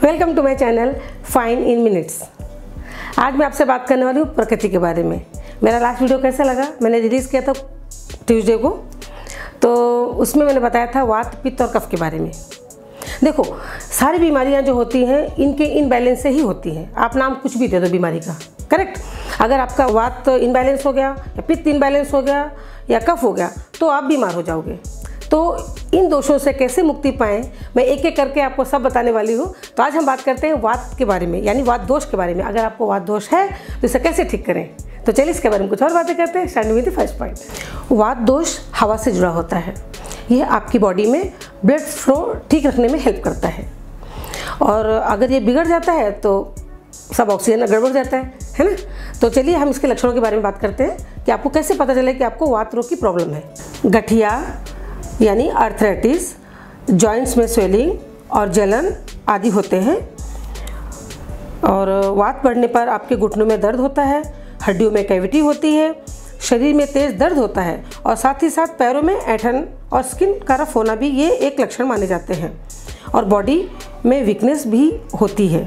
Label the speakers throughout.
Speaker 1: Welcome to my channel fine in minutes. आज मैं आपसे बात करने वाली हूँ प्रकृति के बारे में। मेरा लास्ट वीडियो कैसा लगा, मैंने रिलीज़ किया था ट्यूसडे को, तो उसमें मैंने बताया था वात, पित्त और कफ के बारे में। देखो, सारी बीमारियाँ जो होती हैं इनके इनबैलेंस से ही होती हैं। आप नाम कुछ भी दे दो बीमारी का, करेक्ट। अगर आपका वात इनबैलेंस हो गया या पित्त इनबैलेंस हो गया या कफ हो गया तो आप बीमार हो जाओगे। तो इन दोषों से कैसे मुक्ति पाएं, मैं एक एक करके आपको सब बताने वाली हूँ। तो आज हम बात करते हैं वात के बारे में, यानी वात दोष के बारे में। अगर आपको वात दोष है तो इसे कैसे ठीक करें, तो चलिए इसके बारे में कुछ और बातें करते हैं। Starting with the first point. वात दोष हवा से जुड़ा होता है। यह आपकी बॉडी में ब्लड फ्लो ठीक रखने में हेल्प करता है, और अगर ये बिगड़ जाता है तो सब ऑक्सीजन गड़बड़ जाता है ना। तो चलिए हम इसके लक्षणों के बारे में बात करते हैं कि आपको कैसे पता चले कि आपको वात रोग की प्रॉब्लम है। गठिया यानी आर्थराइटिस, जॉइंट्स में स्वेलिंग और जलन आदि होते हैं। और वात बढ़ने पर आपके घुटनों में दर्द होता है, हड्डियों में कैविटी होती है, शरीर में तेज दर्द होता है, और साथ ही साथ पैरों में ऐंठन और स्किन का रफ होना भी ये एक लक्षण माने जाते हैं। और बॉडी में वीकनेस भी होती है।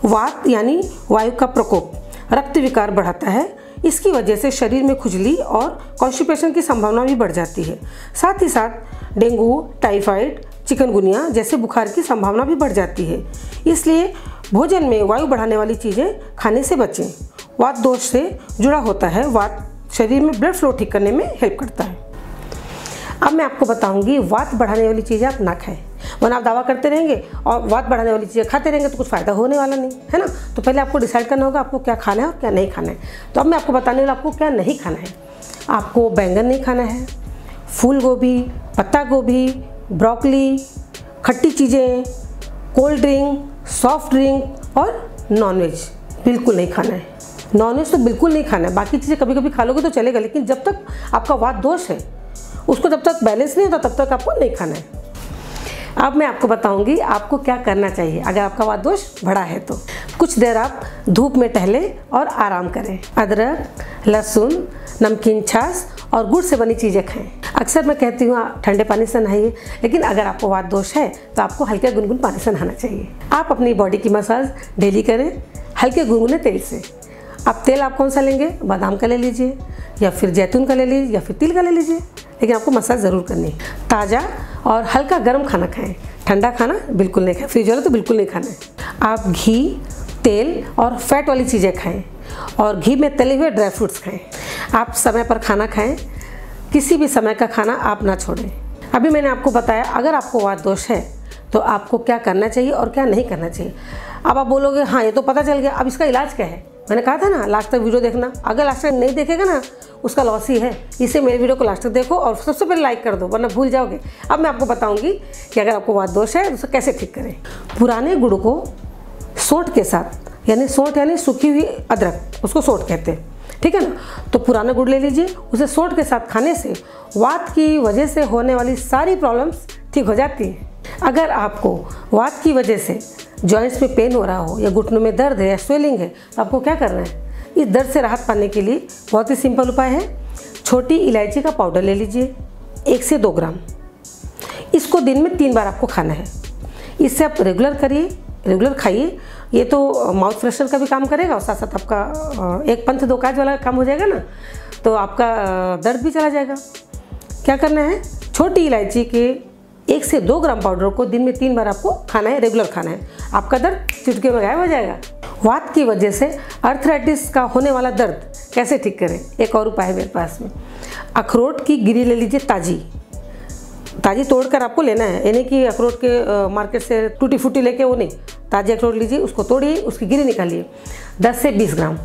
Speaker 1: वात यानी वायु का प्रकोप रक्त विकार बढ़ाता है। इसकी वजह से शरीर में खुजली और कॉन्स्टिपेशन की संभावना भी बढ़ जाती है। साथ ही साथ डेंगू, टाइफाइड, चिकनगुनिया जैसे बुखार की संभावना भी बढ़ जाती है। इसलिए भोजन में वायु बढ़ाने वाली चीज़ें खाने से बचें। वात दोष से जुड़ा होता है। वात शरीर में ब्लड फ्लो ठीक करने में हेल्प करता है। अब मैं आपको बताऊंगी वात बढ़ाने वाली चीज़ें आप ना खाएं, वरना आप दावा करते रहेंगे और वात बढ़ाने वाली चीज़ें खाते रहेंगे तो कुछ फ़ायदा होने वाला नहीं है ना। तो पहले आपको डिसाइड करना होगा आपको क्या खाना है और क्या नहीं खाना है। तो अब मैं आपको बताने वाला आपको क्या नहीं खाना है। आपको बैंगन नहीं खाना है, फूल गोभी, पत्ता गोभी, ब्रोकली, खट्टी चीज़ें, कोल्ड ड्रिंक, सॉफ्ट ड्रिंक और नॉनवेज बिल्कुल नहीं खाना है। नॉनवेज तो बिल्कुल नहीं खाना है। बाकी चीज़ें कभी कभी खा लोगे तो चलेगा, लेकिन जब तक आपका वात दोष है उसको जब तक बैलेंस नहीं होता तब तक आपको नहीं खाना है। अब मैं आपको बताऊंगी आपको क्या करना चाहिए अगर आपका वात दोष बढ़ा है तो। कुछ देर आप धूप में टहलें और आराम करें। अदरक, लहसुन, नमकीन छाछ और गुड़ से बनी चीज़ें खाएं। अक्सर मैं कहती हूँ ठंडे पानी से नहाइए, लेकिन अगर आपको वात दोष है तो आपको हल्के गुनगुन पानी से नहाना चाहिए। आप अपनी बॉडी की मसाज डेली करें हल्के गुनगुने तेल से। अब तेल आप कौन सा लेंगे, बादाम का ले लीजिए या फिर जैतून का ले लीजिए या फिर तिल का ले लीजिए, लेकिन आपको मसाज ज़रूर करनी है। ताज़ा और हल्का गर्म खाना खाएं, ठंडा खाना बिल्कुल नहीं खाएं, फ्रिज वाला तो बिल्कुल नहीं खाना है। आप घी, तेल और फैट वाली चीज़ें खाएं और घी में तले हुए ड्राई फ्रूट्स खाएं। आप समय पर खाना खाएं, किसी भी समय का खाना आप ना छोड़ें। अभी मैंने आपको बताया अगर आपको वात दोष है तो आपको क्या करना चाहिए और क्या नहीं करना चाहिए। अब आप बोलोगे हाँ ये तो पता चल गया, अब इसका इलाज क्या है। मैंने कहा था ना लास्ट तक वीडियो देखना। अगर लास्ट तक नहीं देखेगा ना उसका लॉस ही है। इससे मेरे वीडियो को लास्ट तक देखो और सबसे पहले लाइक कर दो, वरना भूल जाओगे। अब मैं आपको बताऊंगी कि अगर आपको वात दोष है तो उसे कैसे ठीक करें। पुराने गुड़ को सोंठ के साथ, यानी सोंठ यानी सूखी हुई अदरक, उसको सोंठ कहते हैं, ठीक है ना। तो पुराना गुड़ ले लीजिए, उसे सोंठ के साथ खाने से वात की वजह से होने वाली सारी प्रॉब्लम्स ठीक हो जाती है। अगर आपको वात की वजह से जॉइंट्स में पेन हो रहा हो या घुटनों में दर्द है या स्वेलिंग है तो आपको क्या करना है। इस दर्द से राहत पाने के लिए बहुत ही सिंपल उपाय है। छोटी इलायची का पाउडर ले लीजिए 1 से 2 ग्राम। इसको दिन में 3 बार आपको खाना है। इससे आप रेगुलर करिए, रेगुलर खाइए। ये तो माउथ फ्रेशनर का भी काम करेगा और साथ साथ आपका एक पंथ दो काज वाला काम हो जाएगा ना, तो आपका दर्द भी चला जाएगा। क्या करना है, छोटी इलायची के 1 से 2 ग्राम पाउडर को दिन में 3 बार आपको खाना है, रेगुलर खाना है। आपका दर्द चुटकी में गायब हो जाएगा। वात की वजह से आर्थराइटिस का होने वाला दर्द कैसे ठीक करें, एक और उपाय है मेरे पास में। अखरोट की गिरी ले लीजिए, ताज़ी तोड़कर आपको लेना है, यानी कि अखरोट के मार्केट से टूटी फूटी लेके वो नहीं, ताज़ी अखरोट लीजिए, उसको तोड़िए, उसकी गिरी निकालिए 10 से 20 ग्राम,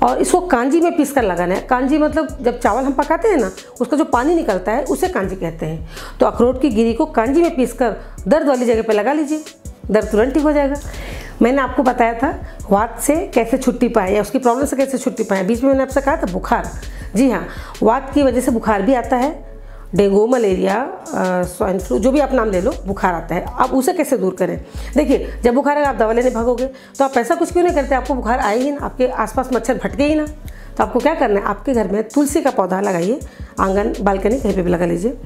Speaker 1: और इसको कांजी में पीस कर लगाना है। कांजी मतलब जब चावल हम पकाते हैं ना, उसका जो पानी निकलता है उसे कांजी कहते हैं। तो अखरोट की गिरी को कांजी में पीसकर दर्द वाली जगह पे लगा लीजिए, दर्द तुरंत ठीक हो जाएगा। मैंने आपको बताया था वात से कैसे छुट्टी पाए या उसकी प्रॉब्लम से कैसे छुट्टी पाए। बीच में मैंने आपसे कहा था बुखार, जी हाँ, वात की वजह से बुखार भी आता है। डेंगू, मलेरिया, स्वाइन फ्लू, जो भी आप नाम ले लो, बुखार आता है। आप उसे कैसे दूर करें। देखिए, जब बुखार है आप दवा लेने भागोगे तो आप ऐसा कुछ क्यों नहीं करते, आपको बुखार आए ही ना, आपके आसपास मच्छर भटके ही ना। तो आपको क्या करना है, आपके घर में तुलसी का पौधा लगाइए, आंगन, बालकनी कहीं पे भी लगा लीजिए।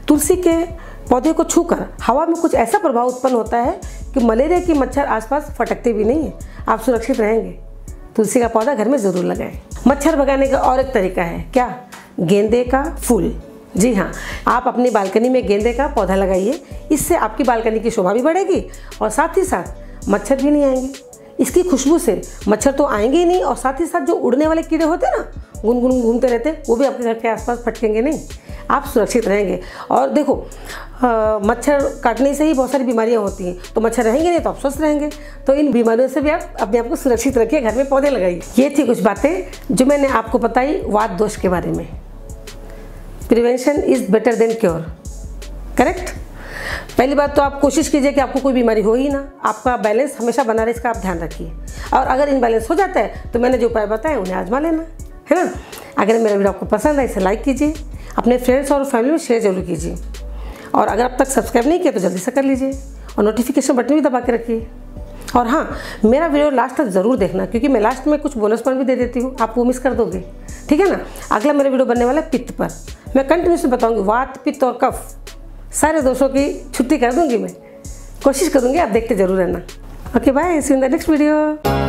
Speaker 1: तुलसी के पौधे को छूकर हवा में कुछ ऐसा प्रभाव उत्पन्न होता है कि मलेरिया की मच्छर आसपास फटकते भी नहीं है, आप सुरक्षित रहेंगे। तुलसी का पौधा घर में ज़रूर लगाएं। मच्छर भगाने का और एक तरीका है, क्या? गेंदे का फूल। जी हाँ, आप अपनी बालकनी में गेंदे का पौधा लगाइए। इससे आपकी बालकनी की शोभा भी बढ़ेगी और साथ ही साथ मच्छर भी नहीं आएंगे। इसकी खुशबू से मच्छर तो आएंगे ही नहीं, और साथ ही साथ जो उड़ने वाले कीड़े होते हैं ना, गुनगुन घूमते रहते हैं, वो भी आपके घर के आसपास फटकेंगे नहीं, आप सुरक्षित रहेंगे। और देखो, मच्छर काटने से ही बहुत सारी बीमारियां होती हैं, तो मच्छर रहेंगे नहीं तो आप स्वस्थ रहेंगे। तो इन बीमारियों से भी आप अपने आप को सुरक्षित रखिए, घर में पौधे लगाइए। ये थी कुछ बातें जो मैंने आपको बताई वात दोष के बारे में। Prevention is better than cure, correct. पहली बात तो आप कोशिश कीजिए कि आपको कोई बीमारी हो ही ना, आपका बैलेंस हमेशा बना रहे, इसका आप ध्यान रखिए। और अगर इनबैलेंस हो जाता है तो मैंने जो उपाय बताए उन्हें आजमा लेना, है ना। अगर मेरा वीडियो आपको पसंद है इसे लाइक कीजिए, अपने फ्रेंड्स और फैमिली में शेयर जरूर कीजिए, और अगर अब तक सब्सक्राइब नहीं किया तो जल्दी से कर लीजिए और नोटिफिकेशन बटन भी दबा के रखिए। और हाँ, मेरा वीडियो लास्ट तक ज़रूर देखना, क्योंकि मैं लास्ट में कुछ बोनस पॉइंट भी दे देती हूँ, आप वो मिस कर दोगे, ठीक है ना। अगला मेरा वीडियो बनने वाला है पित्त पर। मैं कंटिन्यूसली बताऊँगी वात, पित्त और कफ, सारे दोषों की छुट्टी कर दूँगी मैं, कोशिश करूँगी, आप देखते जरूर रहना। Okay bye, see you in the next video.